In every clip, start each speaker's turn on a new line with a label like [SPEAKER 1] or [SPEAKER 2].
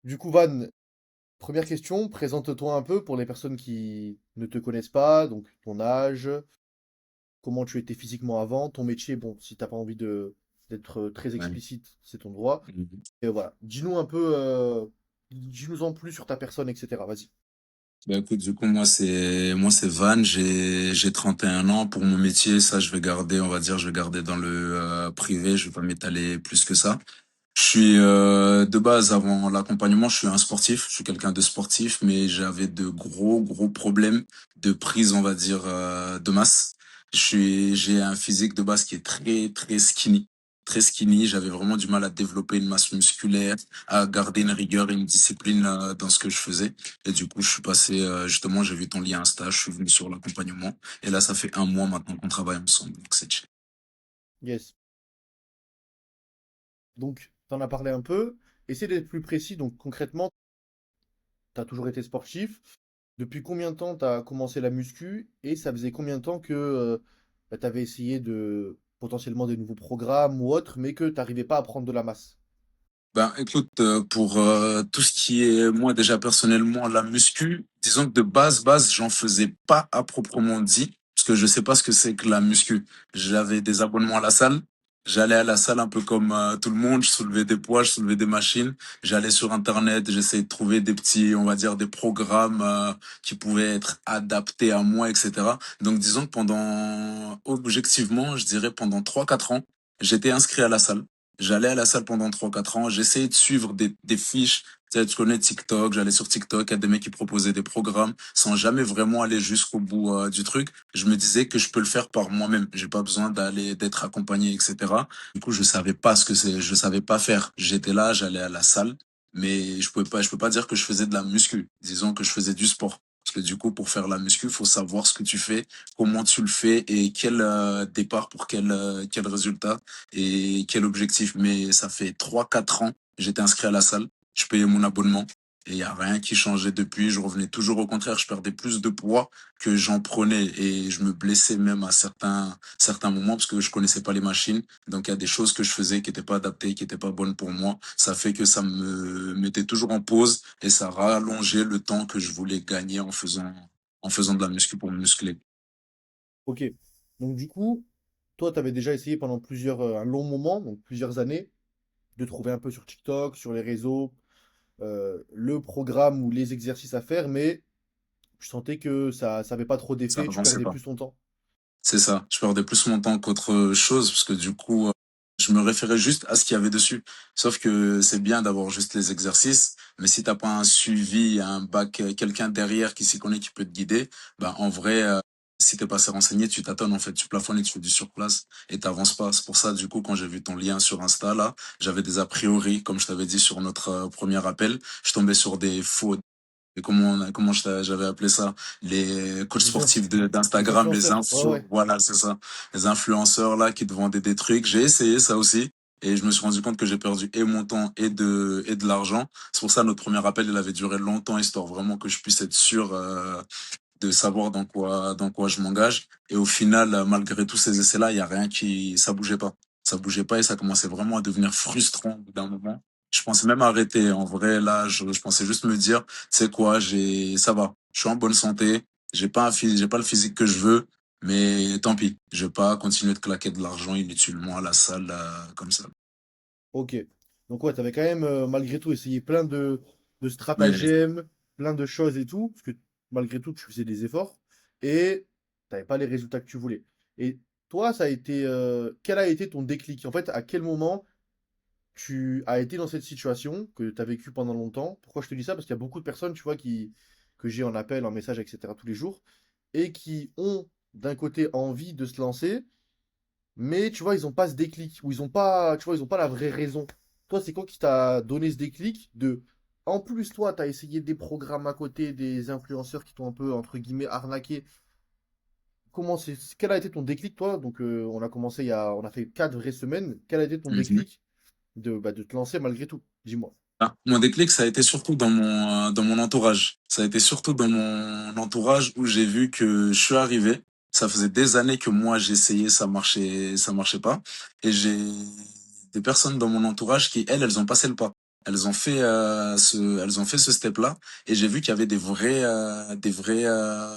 [SPEAKER 1] Du coup, Van, première question, présente-toi un peu pour les personnes qui ne te connaissent pas, donc ton âge, comment tu étais physiquement avant, ton métier, bon, si t'as pas envie d'être très
[SPEAKER 2] Ouais.
[SPEAKER 1] explicite, c'est ton droit.
[SPEAKER 2] Mhm.
[SPEAKER 1] Et voilà, dis-nous un peu, dis-nous en plus sur ta personne, etc. Vas-y.
[SPEAKER 2] Bah écoute, du coup, moi c'est Van, j'ai 31 ans pour mon métier, ça je vais garder, on va dire, je vais garder dans le privé, je vais pas m'étaler plus que ça. Je suis de base avant l'accompagnement, je suis un sportif, je suis quelqu'un de sportif, mais j'avais de gros problèmes de prise, on va dire, de masse. J'ai un physique de base qui est très skinny, très skinny. J'avais vraiment du mal à développer une masse musculaire, à garder une rigueur et une discipline dans ce que je faisais. Et du coup, je suis passé justement, j'ai vu ton lien Insta, je suis venu sur l'accompagnement. Et là, ça fait un mois maintenant qu'on travaille ensemble, donc c'est chill.
[SPEAKER 1] Yes. Donc, t'en as parlé un peu. Essaie d'être plus précis. Donc, concrètement, t'as toujours été sportif. Depuis combien de temps t'as commencé la muscu? Et ça faisait combien de temps que t'avais essayé de potentiellement des nouveaux programmes ou autres, mais que t'arrivais pas à prendre de la masse?
[SPEAKER 2] Ben, écoute, pour tout ce qui est, moi déjà personnellement, la muscu, disons que de base, j'en faisais pas à proprement dit, parce que je sais pas ce que c'est que la muscu. J'avais des abonnements à la salle, j'allais à la salle un peu comme tout le monde, je soulevais des poids, je soulevais des machines, j'allais sur Internet, j'essayais de trouver des petits, on va dire, des programmes qui pouvaient être adaptés à moi, etc. Donc disons que pendant, objectivement, je dirais pendant 3 4 ans, j'étais inscrit à la salle. J'allais à la salle pendant 3 4 ans, j'essayais de suivre des fiches. Tu sais, tu connais TikTok, j'allais sur TikTok, il y a des mecs qui proposaient des programmes sans jamais vraiment aller jusqu'au bout du truc. Je me disais que je peux le faire par moi-même. J'ai pas besoin d'être accompagné, etc. Du coup, je savais pas ce que c'est, je savais pas faire. J'étais là, j'allais à la salle, mais je peux pas dire que je faisais de la muscu. Disons que je faisais du sport. Parce que du coup, pour faire la muscu, faut savoir ce que tu fais, comment tu le fais et quel départ pour quel résultat et quel objectif. Mais ça fait 3 4 ans, j'étais inscrit à la salle, je payais mon abonnement et il n'y a rien qui changeait depuis. Je revenais toujours au contraire, je perdais plus de poids que j'en prenais et je me blessais même à certains moments parce que je connaissais pas les machines. Donc il y a des choses que je faisais qui n'étaient pas adaptées, qui n'étaient pas bonnes pour moi. Ça fait que ça me mettait toujours en pause et ça rallongeait le temps que je voulais gagner en faisant de la muscu pour me muscler.
[SPEAKER 1] Ok. Donc du coup, toi, tu avais déjà essayé pendant un long moment, donc plusieurs années, de trouver un peu sur TikTok, sur les réseaux, le programme ou les exercices à faire, mais je sentais que ça avait pas trop
[SPEAKER 2] Ça
[SPEAKER 1] d'effet, tu
[SPEAKER 2] avançait
[SPEAKER 1] perdais
[SPEAKER 2] pas.
[SPEAKER 1] plus ton temps.
[SPEAKER 2] C'est ça. Je perdais plus mon temps qu'autre chose parce que du coup, je me référais juste à ce qu'il y avait dessus. Sauf que c'est bien d'avoir juste les exercices, mais si t'as pas un suivi, un bac, quelqu'un derrière qui s'y connaît, qui peut te guider, ben en vrai, si t'es pas assez renseigné, tu tâtonnes en fait, tu plafonnes et tu fais du surplace et t'avances pas. C'est pour ça, du coup, quand j'ai vu ton lien sur Insta là, j'avais des a priori, comme je t'avais dit sur notre premier appel, je tombais sur des faux et comment j'avais appelé ça, les coachs
[SPEAKER 1] Les, inf-
[SPEAKER 2] sportifs
[SPEAKER 1] les
[SPEAKER 2] d'Instagram, les
[SPEAKER 1] influenceurs, ouais,
[SPEAKER 2] infos,
[SPEAKER 1] ouais.
[SPEAKER 2] voilà, c'est ça, les influenceurs là qui te vendaient des trucs. J'ai essayé ça aussi et je me suis rendu compte que j'ai perdu et mon temps et de l'argent. C'est pour ça notre premier appel, il avait duré longtemps, histoire vraiment que je puisse être sûr de savoir dans quoi je m'engage. Et au final, malgré tous ces essais-là, il y a rien ça bougeait pas. Ça bougeait pas et ça commençait vraiment à devenir frustrant au bout d'un moment. Je pensais même arrêter. En vrai, là, je pensais juste me dire, c'est quoi, ça va. Je suis en bonne santé. J'ai pas le physique que je veux, mais tant pis. Je vais pas continuer de claquer de l'argent inutilement à la salle, comme ça.
[SPEAKER 1] Ok. Donc ouais, tu avais quand même, malgré tout, essayé plein de
[SPEAKER 2] Mais,
[SPEAKER 1] stratagèmes, plein de choses et tout, parce que malgré tout, tu faisais des efforts, et tu n'avais pas les résultats que tu voulais. Et toi, quel a été ton déclic? En fait, à quel moment tu as été dans cette situation que tu as vécue pendant longtemps? Pourquoi je te dis ça? Parce qu'il y a beaucoup de personnes, tu vois, que j'ai en appel, en message, etc., tous les jours, et qui ont d'un côté envie de se lancer, mais tu vois, ils ont pas ce déclic, ou ils ont pas, tu vois, ils ont pas la vraie raison. Toi, c'est quoi qui t'a donné ce déclic de, en plus, toi, tu as essayé des programmes à côté, des influenceurs qui t'ont un peu, entre guillemets, arnaqué. Quel a été ton déclic, toi? Donc, on a fait 4 vraies semaines. Quel a été ton
[SPEAKER 2] Mhm.
[SPEAKER 1] déclic de te lancer malgré tout? Dis-moi.
[SPEAKER 2] Ah, mon déclic, ça a été surtout dans mon entourage. Ça a été surtout dans mon entourage où j'ai vu que je suis arrivé. Ça faisait des années que moi j'essayais, ça marchait pas. Et j'ai des personnes dans mon entourage qui, elles ont passé le pas. elles ont fait ce step-là et j'ai vu qu'il y avait des vrais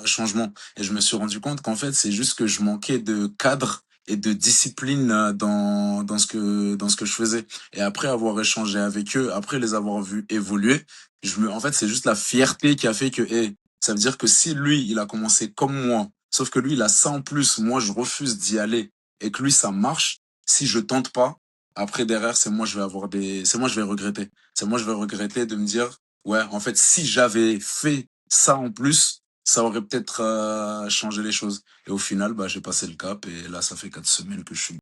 [SPEAKER 2] changements. Et je me suis rendu compte qu'en fait, c'est juste que je manquais de cadre et de discipline dans ce que je faisais. Et après avoir échangé avec eux, après les avoir vus évoluer, en fait, c'est juste la fierté qui a fait que, ça veut dire que si lui, il a commencé comme moi, sauf que lui, il a ça en plus, moi, je refuse d'y aller et que lui, ça marche, si je tente pas, après derrière, c'est moi, je vais regretter. C'est moi, je vais regretter de me dire, ouais, en fait, si j'avais fait ça en plus, ça aurait peut-être changé les choses. Et au final, bah, j'ai passé le cap et là, ça fait 4 semaines que je suis.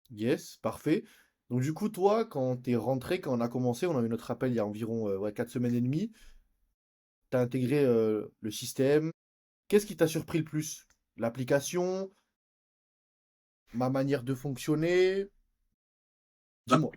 [SPEAKER 1] Yes, parfait. Donc du coup, toi, quand t'es rentré, quand on a commencé, on a eu notre appel il y a environ 4 semaines et demie, t'as intégré le système. Qu'est-ce qui t'a surpris le plus? L'application, ma manière de fonctionner?
[SPEAKER 2] Bah,
[SPEAKER 1] Dis-moi.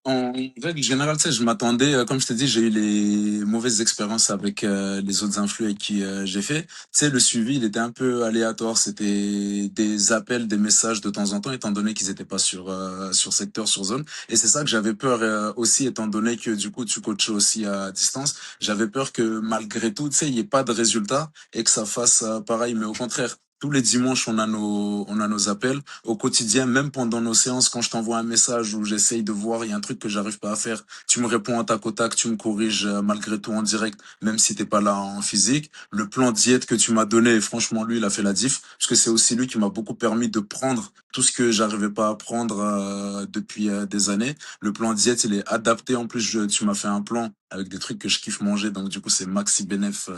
[SPEAKER 2] en règle générale, tu sais, je m'attendais, comme je t'ai dit, j'ai eu les mauvaises expériences avec les autres influx avec qui j'ai fait. Tu sais, le suivi, il était un peu aléatoire. C'était des appels, des messages de temps en temps, étant donné qu'ils n'étaient pas sur secteur, sur zone. Et c'est ça que j'avais peur aussi, étant donné que du coup, tu coachais aussi à distance. J'avais peur que malgré tout, tu sais, il n'y ait pas de résultat et que ça fasse pareil. Mais au contraire, tous les dimanches, on a nos appels au quotidien, même pendant nos séances, quand je t'envoie un message où j'essaye de voir, il y a un truc que j'arrive pas à faire, tu me réponds à tac au tac, tu me corriges malgré tout en direct, même si t'es pas là en physique. Le plan diète que tu m'as donné, franchement, lui, il a fait la diff, parce que c'est aussi lui qui m'a beaucoup permis de prendre tout ce que j'arrivais pas à prendre depuis des années. Le plan diète, il est adapté. En plus, tu m'as fait un plan avec des trucs que je kiffe manger, donc du coup, c'est maxi bénéf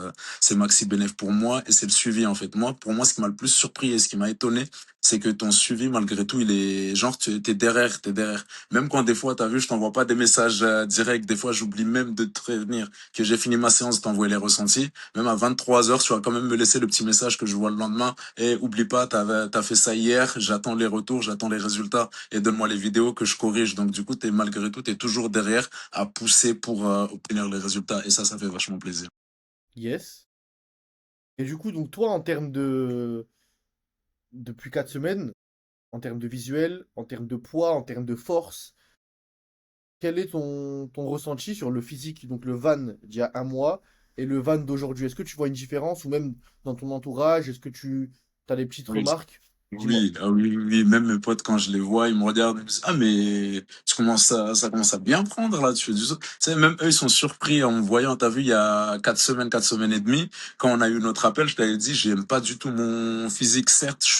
[SPEAKER 2] pour moi et c'est le suivi en fait. Moi, pour moi, ce qui m'a le plus surpris et ce qui m'a étonné, c'est que ton suivi, malgré tout, il est genre, tu es derrière, t'es derrière. Même quand des fois, t'as vu, je t'envoie pas des messages directs. Des fois, j'oublie même de te prévenir que j'ai fini ma séance, de t'envoyer les ressentis. Même à 23 heures, tu vas quand même me laisser le petit message que je vois le lendemain. Et oublie pas, t'as fait ça hier. J'attends les retours, j'attends les résultats et donne-moi les vidéos que je corrige. Donc, du coup, malgré tout, t'es toujours derrière à pousser pour obtenir les résultats. Et ça fait vachement plaisir.
[SPEAKER 1] Yes. Et du coup, donc toi, en termes de... Depuis 4 semaines, en termes de visuel, en termes de poids, en termes de force, quel est ton ressenti sur le physique, donc le van d'il y a un mois et le van d'aujourd'hui? Est-ce que tu vois une différence ou même dans ton entourage, est-ce que tu as des petites
[SPEAKER 2] Oui.
[SPEAKER 1] remarques? Dis-moi.
[SPEAKER 2] Oui, ah oui, oui, oui, même mes potes, quand je les vois, ils me regardent, ils me disent, ah, mais ça commence à bien prendre, là, tu fais du saut. Tu sais, même eux, ils sont surpris en me voyant, t'as vu, il y a 4 semaines et demie, quand on a eu notre appel, je t'avais dit, j'aime pas du tout mon physique, certes, je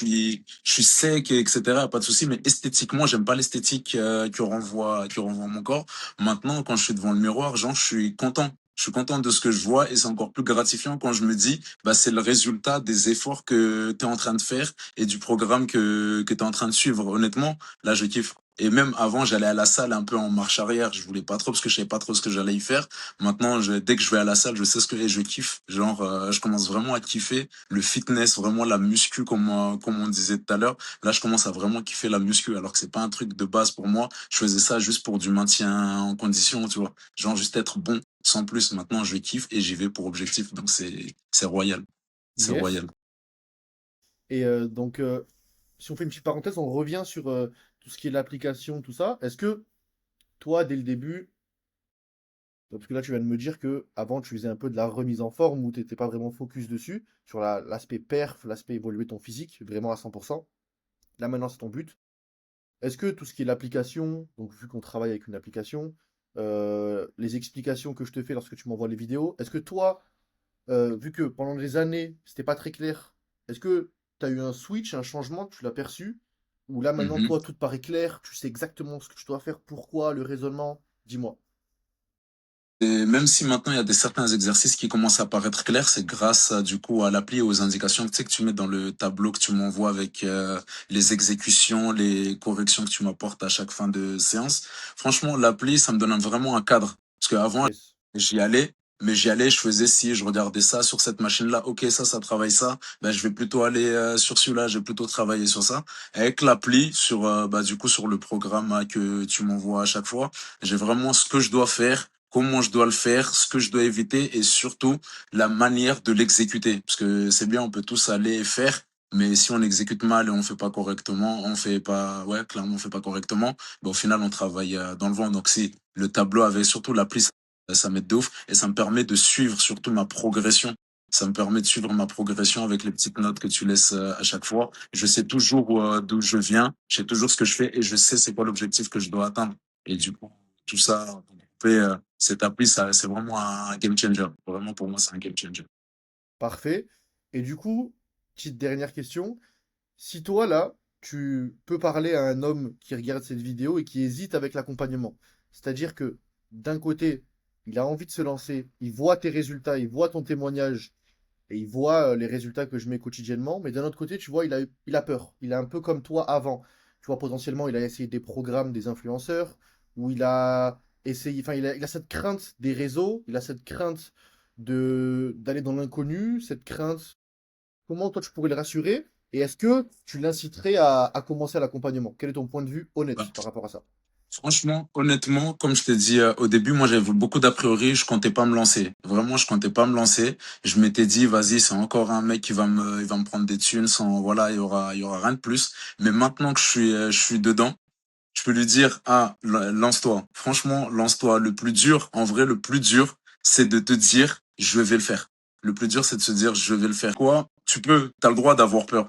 [SPEAKER 2] suis sec, et etc., pas de souci, mais esthétiquement, j'aime pas l'esthétique, que renvoie mon corps. Maintenant, quand je suis devant le miroir, genre, je suis content. Je suis content de ce que je vois et c'est encore plus gratifiant quand je me dis, bah, c'est le résultat des efforts que tu es en train de faire et du programme que tu es en train de suivre. Honnêtement, là, je kiffe. Et même avant, j'allais à la salle un peu en marche arrière. Je voulais pas trop parce que je savais pas trop ce que j'allais y faire. Maintenant, dès que je vais à la salle, je sais ce que et je kiffe. Genre, je commence vraiment à kiffer le fitness, vraiment la muscu, comme on disait tout à l'heure. Là, je commence à vraiment kiffer la muscu, alors que c'est pas un truc de base pour moi. Je faisais ça juste pour du maintien en condition, tu vois. Genre, juste être bon, sans plus. Maintenant, je kiffe et j'y vais pour objectif. Donc, c'est royal. C'est
[SPEAKER 1] Yes.
[SPEAKER 2] royal.
[SPEAKER 1] Et donc, si on fait une petite parenthèse, on revient sur tout ce qui est l'application, tout ça. Est-ce que toi, dès le début, parce que là, tu viens de me dire que avant tu faisais un peu de la remise en forme où tu n'étais pas vraiment focus dessus, sur l'aspect perf, l'aspect évoluer ton physique, vraiment à 100%. Là, maintenant, c'est ton but. Est-ce que tout ce qui est l'application, donc vu qu'on travaille avec une application, les explications que je te fais lorsque tu m'envoies les vidéos, est-ce que toi, vu que pendant des années, c'était pas très clair, est-ce que tu as eu un switch, un changement, tu l'as perçu? Ou là, maintenant,
[SPEAKER 2] Mhm.
[SPEAKER 1] toi, tout te paraît clair, tu sais exactement ce que tu dois faire, pourquoi, le raisonnement? Dis-moi.
[SPEAKER 2] Et même si maintenant il y a certains exercices qui commencent à paraître clairs, c'est grâce du coup à l'appli et aux indications tu sais, que tu mets dans le tableau que tu m'envoies avec les exécutions, les corrections que tu m'apportes à chaque fin de séance. Franchement, l'appli, ça me donne vraiment un cadre. Parce qu'avant,
[SPEAKER 1] Yes.
[SPEAKER 2] j'y allais, mais j'y allais, je faisais si je regardais ça sur cette machine-là, ok, ça travaille ça, ben je vais plutôt aller sur celui-là, je vais plutôt travailler sur ça. Avec l'appli, sur bah du coup sur le programme que tu m'envoies à chaque fois, j'ai vraiment ce que je dois faire, comment je dois le faire, ce que je dois éviter et surtout la manière de l'exécuter. Parce que c'est bien, on peut tous aller et faire, mais si on exécute mal et on fait pas correctement, ouais, clairement on fait pas correctement, ben, au final on travaille dans le vent. Donc si le tableau avec surtout l'appli, ça m'aide de ouf et ça me permet de suivre surtout ma progression. Ça me permet de suivre ma progression avec les petites notes que tu laisses à chaque fois. Je sais toujours d'où je viens, je sais toujours ce que je fais et je sais c'est quoi l'objectif que je dois atteindre. Et du coup, tout ça, cette appli, ça, c'est vraiment un game changer. Vraiment, pour moi, c'est un game changer.
[SPEAKER 1] Parfait. Et du coup, petite dernière question. Si toi, là, tu peux parler à un homme qui regarde cette vidéo et qui hésite avec l'accompagnement, c'est-à-dire que d'un côté, il a envie de se lancer, il voit tes résultats, il voit ton témoignage et il voit les résultats que je mets quotidiennement, mais d'un autre côté, tu vois, il a peur. Il est un peu comme toi avant. Tu vois, potentiellement, il a essayé des programmes des influenceurs où il a essayé, enfin, il a cette crainte des réseaux, il a cette crainte d'aller dans l'inconnu, cette crainte. Comment toi tu pourrais le rassurer? Et est-ce que tu l'inciterais à commencer l'accompagnement? Quel est ton point de vue honnête par rapport à ça?
[SPEAKER 2] Franchement, honnêtement, comme je t'ai dit au début, moi j'avais beaucoup d'a priori, je comptais pas me lancer. Vraiment, je comptais pas me lancer. Je m'étais dit, vas-y, c'est encore un mec qui il va me prendre des thunes sans, voilà, il y aura rien de plus. Mais maintenant que je suis dedans, je peux lui dire, ah, lance-toi. Franchement, lance-toi. Le plus dur, en vrai, le plus dur, c'est de te dire, je vais le faire. Le plus dur, c'est de se dire, je vais le faire. Quoi? T'as le droit d'avoir peur,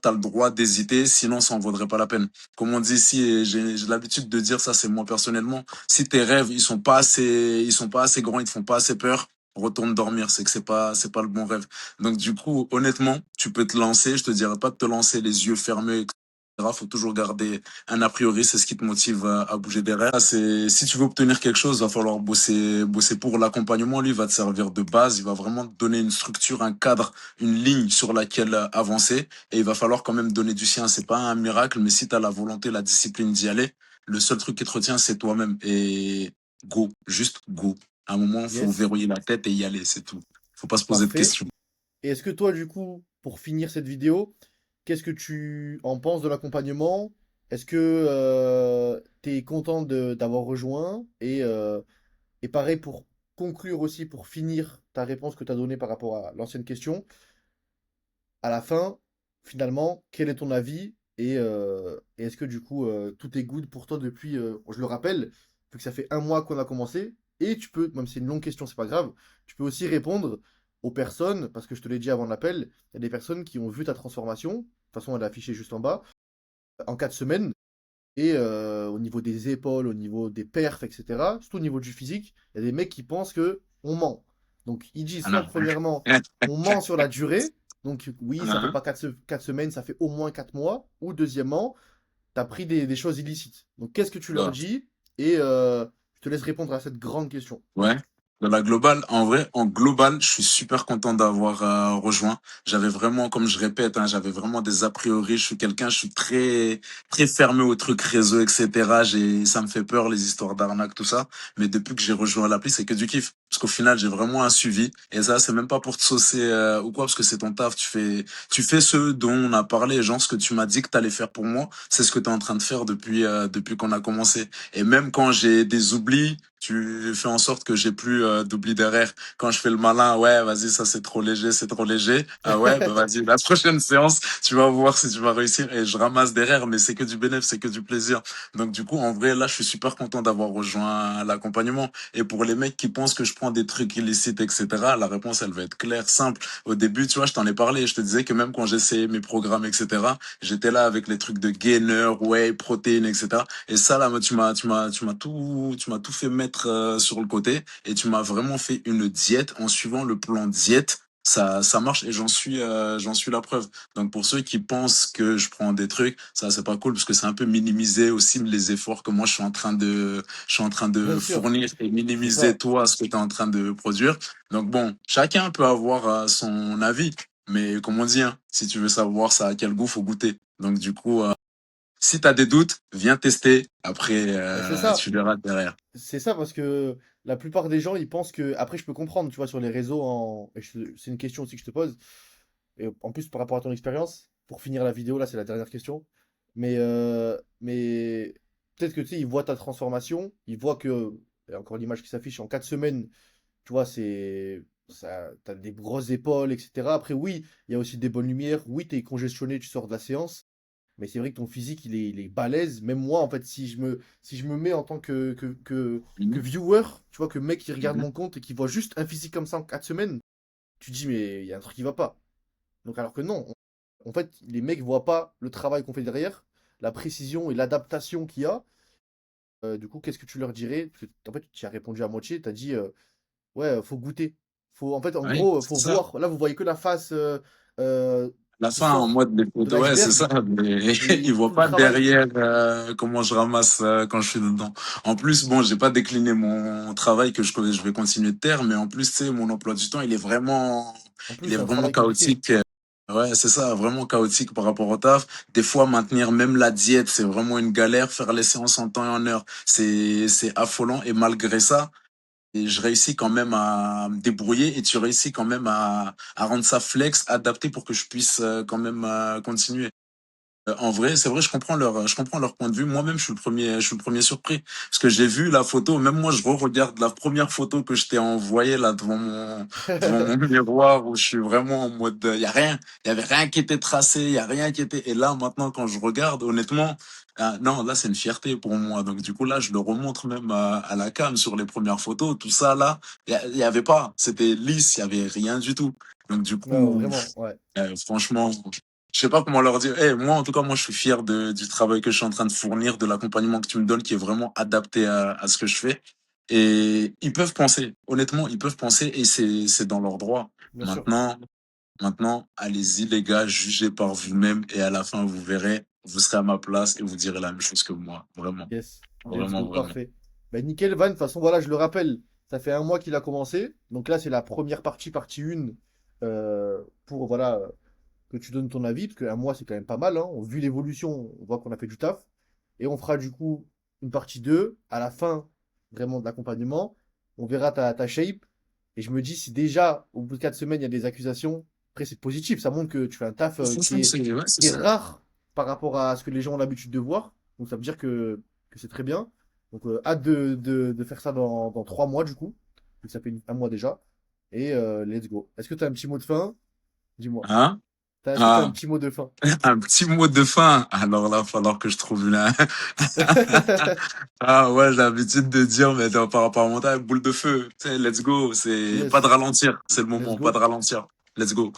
[SPEAKER 2] t'as le droit d'hésiter, sinon ça en vaudrait pas la peine. Comme on dit ici, et j'ai l'habitude de dire ça, c'est moi personnellement, si tes rêves, ils sont pas assez grands, ils te font pas assez peur, retourne dormir, c'est que c'est pas le bon rêve. Donc du coup, honnêtement, tu peux te lancer, je te dirais pas de te lancer les yeux fermés, etc. Faut toujours garder un a priori, c'est ce qui te motive à bouger derrière. Si tu veux obtenir quelque chose, va falloir bosser pour l'accompagnement. Lui, il va te servir de base, il va vraiment te donner une structure, un cadre, une ligne sur laquelle avancer. Et il va falloir quand même donner du sien. C'est pas un miracle, mais si tu as la volonté, la discipline d'y aller, le seul truc qui te retient, c'est toi-même. Et go, juste go. À un moment, faut
[SPEAKER 1] Yes,
[SPEAKER 2] verrouiller la tête et y aller, c'est tout. Faut pas se poser de
[SPEAKER 1] parfait.
[SPEAKER 2] questions.
[SPEAKER 1] Et est-ce que toi, du coup, pour finir cette vidéo, qu'est-ce que tu en penses de l'accompagnement? Est-ce que tu es content d'avoir rejoint? Et pareil, pour conclure aussi, pour finir ta réponse que tu as donnée par rapport à l'ancienne question, à la fin, finalement, quel est ton avis? Et est-ce que du coup, tout est good pour toi depuis, je le rappelle, vu que ça fait un mois qu'on a commencé, et tu peux, même si c'est une longue question, c'est pas grave, tu peux aussi répondre aux personnes, parce que je te l'ai dit avant l'appel, il y a des personnes qui ont vu ta transformation, de toute façon elle est affichée juste en bas, en 4 semaines, et au niveau des épaules, au niveau des perfs, etc., surtout au niveau du physique, il y a des mecs qui pensent que on ment. Donc ils disent soit
[SPEAKER 2] Voilà.
[SPEAKER 1] premièrement, on ment sur la durée, donc oui, ça fait pas 4 semaines, ça fait au moins 4 mois, ou deuxièmement, tu as pris des choses illicites. Donc qu'est-ce que tu leur
[SPEAKER 2] Ouais.
[SPEAKER 1] dis? Et je te laisse répondre à cette grande question.
[SPEAKER 2] Ouais. Dans la globale, en vrai, en global, je suis super content d'avoir rejoint. J'avais vraiment, comme je répète, hein, j'avais vraiment des a priori. Je suis très fermé aux trucs réseau, etc. Ça me fait peur les histoires d'arnaque, tout ça. Mais depuis que j'ai rejoint l'appli, c'est que du kiff. Parce qu'au final, j'ai vraiment un suivi. Et ça, c'est même pas pour te saucer ou quoi, parce que c'est ton taf. Tu fais ce dont on a parlé, genre ce que tu m'as dit que t'allais faire pour moi, c'est ce que t'es en train de faire depuis qu'on a commencé. Et même quand j'ai des oublis, tu fais en sorte que j'ai plus d'oubli derrière. Quand je fais le malin, ouais, vas-y, ça c'est trop léger, c'est trop léger. Ah ouais, bah vas-y, la prochaine séance, tu vas voir si tu vas réussir. Et je ramasse derrière, mais c'est que du bénéfice, c'est que du plaisir. Donc du coup, en vrai, là, je suis super content d'avoir rejoint l'accompagnement. Et pour les mecs qui pensent que je prends des trucs illicites, etc., la réponse, elle va être claire, simple. Au début, tu vois, je t'en ai parlé, je te disais que même quand j'essayais mes programmes, etc., j'étais là avec les trucs de gainer, whey, protéines, etc. Et ça, là, moi, tu m'as tout fait mettre sur le côté et tu m'as vraiment fait une diète en suivant le plan diète. Ça marche et j'en suis la preuve. Donc pour ceux qui pensent que je prends des trucs, ça c'est pas cool parce que c'est un peu minimiser aussi les efforts que moi je suis en train
[SPEAKER 1] Bien
[SPEAKER 2] de
[SPEAKER 1] sûr,
[SPEAKER 2] fournir et
[SPEAKER 1] c'est
[SPEAKER 2] minimiser
[SPEAKER 1] ça.
[SPEAKER 2] toi ce que tu es en train de produire. Donc bon, chacun peut avoir son avis, mais comme on dit, hein, si tu veux savoir ça a quel goût, faut goûter. Donc du coup, si tu as des doutes, viens tester. Après,
[SPEAKER 1] Et c'est ça.
[SPEAKER 2] tu verras derrière.
[SPEAKER 1] C'est ça parce que la plupart des gens, ils pensent que. Après, je peux comprendre, tu vois, sur les réseaux, c'est une question aussi que je te pose. Et en plus, par rapport à ton expérience, pour finir la vidéo, là, c'est la dernière question. Mais peut-être que tu sais, ils voient ta transformation, ils voient que, il y a encore l'image qui s'affiche en 4 semaines, tu vois, t'as des grosses épaules, etc. Après, oui, il y a aussi des bonnes lumières. Oui, t'es congestionné, tu sors de la séance. Mais c'est vrai que ton physique, il est balèze. Même moi, en fait, si je me mets en tant que
[SPEAKER 2] Mhm.
[SPEAKER 1] viewer, tu vois, que mec qui regarde
[SPEAKER 2] Mhm.
[SPEAKER 1] mon compte et qui voit juste un physique comme ça en 4 semaines, tu te dis, mais il y a un truc qui va pas. Donc, alors que non, en fait, les mecs voient pas le travail qu'on fait derrière, la précision et l'adaptation qu'il y a. Du coup, qu'est-ce que tu leur dirais? Parce que, en fait, tu as répondu à moitié, tu as dit, ouais, faut goûter. En fait, en
[SPEAKER 2] Oui,
[SPEAKER 1] gros,
[SPEAKER 2] c'est
[SPEAKER 1] faut
[SPEAKER 2] ça.
[SPEAKER 1] voir. Là, vous voyez que la face
[SPEAKER 2] La
[SPEAKER 1] qui
[SPEAKER 2] fin, en
[SPEAKER 1] sort
[SPEAKER 2] mode des
[SPEAKER 1] de
[SPEAKER 2] photos, ouais, c'est ça,
[SPEAKER 1] l'iceberg
[SPEAKER 2] mais ils
[SPEAKER 1] et
[SPEAKER 2] voient
[SPEAKER 1] tout le
[SPEAKER 2] pas
[SPEAKER 1] travail.
[SPEAKER 2] derrière comment je ramasse quand je suis dedans. En plus, bon, j'ai pas décliné mon travail que je vais continuer de taire, mais en plus, tu sais, mon emploi du temps,
[SPEAKER 1] En plus,
[SPEAKER 2] il est
[SPEAKER 1] c'est un
[SPEAKER 2] vraiment
[SPEAKER 1] travail compliqué.
[SPEAKER 2] chaotique. Ouais, c'est ça, vraiment chaotique par rapport au taf. Des fois, maintenir même la diète, c'est vraiment une galère. Faire les séances en temps et en heure, c'est affolant. Et malgré ça, et je réussis quand même à me débrouiller et tu réussis quand même à rendre ça flex, adapté pour que je puisse quand même continuer. En vrai, c'est vrai, je comprends leur point de vue. Moi-même, je suis le premier surpris. Parce que j'ai vu la photo, même moi, je re-regarde la première photo que je t'ai envoyée, là, devant mon miroir, où je suis vraiment en mode, il y avait rien qui était tracé, il y a rien qui était, et là, maintenant, quand je regarde, honnêtement, non, là, c'est une fierté pour moi. Donc, du coup, là, je le remontre même à la cam sur les premières photos, tout ça, là, il y avait pas. C'était lisse, il y avait rien du tout. Donc, du
[SPEAKER 1] Non,
[SPEAKER 2] coup,
[SPEAKER 1] vraiment, ouais,
[SPEAKER 2] franchement, je sais pas comment leur dire. Moi, en tout cas, moi, je suis fier du travail que je suis en train de fournir, de l'accompagnement que tu me donnes, qui est vraiment adapté à ce que je fais. Et ils peuvent penser, honnêtement, ils peuvent penser et c'est dans leur droit.
[SPEAKER 1] bien sûr.
[SPEAKER 2] Maintenant, allez-y, les gars, jugez par vous-même et à la fin, vous verrez, vous serez à ma place et vous direz la même chose que moi. Vraiment,
[SPEAKER 1] Yes, let's
[SPEAKER 2] vraiment,
[SPEAKER 1] go,
[SPEAKER 2] vraiment.
[SPEAKER 1] parfait. Ben nickel, Van, de toute façon, voilà, je le rappelle, ça fait un mois qu'il a commencé. Donc là, c'est la première partie 1, pour, voilà, que tu donnes ton avis, parce qu'un mois, c'est quand même pas mal, hein. Vu l'évolution, on voit qu'on a fait du taf. Et on fera du coup une partie 2 à la fin, vraiment de l'accompagnement. On verra ta shape. Et je me dis, si déjà, au bout de 4 semaines, il y a des accusations, après, c'est positif. Ça montre que tu fais un taf qui
[SPEAKER 2] Franchement,
[SPEAKER 1] est,
[SPEAKER 2] ouais, c'est
[SPEAKER 1] qui est
[SPEAKER 2] ça.
[SPEAKER 1] rare par rapport à ce que les gens ont l'habitude de voir. Donc ça veut dire que c'est très bien. Donc hâte de faire ça dans 3 mois, du coup. Donc ça fait un mois déjà. Et let's go. Est-ce que tu as un petit mot de fin? Dis-moi.
[SPEAKER 2] Hein?
[SPEAKER 1] Est-ce que tu as un
[SPEAKER 2] Ah,
[SPEAKER 1] petit mot de fin?
[SPEAKER 2] un petit mot de fin. Alors là, il va falloir que je trouve une, Ah ouais, j'ai l'habitude de dire, mais par rapport à mon taille, boule de feu, tu sais, let's go, c'est pas de
[SPEAKER 1] Yes,
[SPEAKER 2] ralentir, c'est le
[SPEAKER 1] let's
[SPEAKER 2] moment, pas de
[SPEAKER 1] go.
[SPEAKER 2] ralentir, let's go.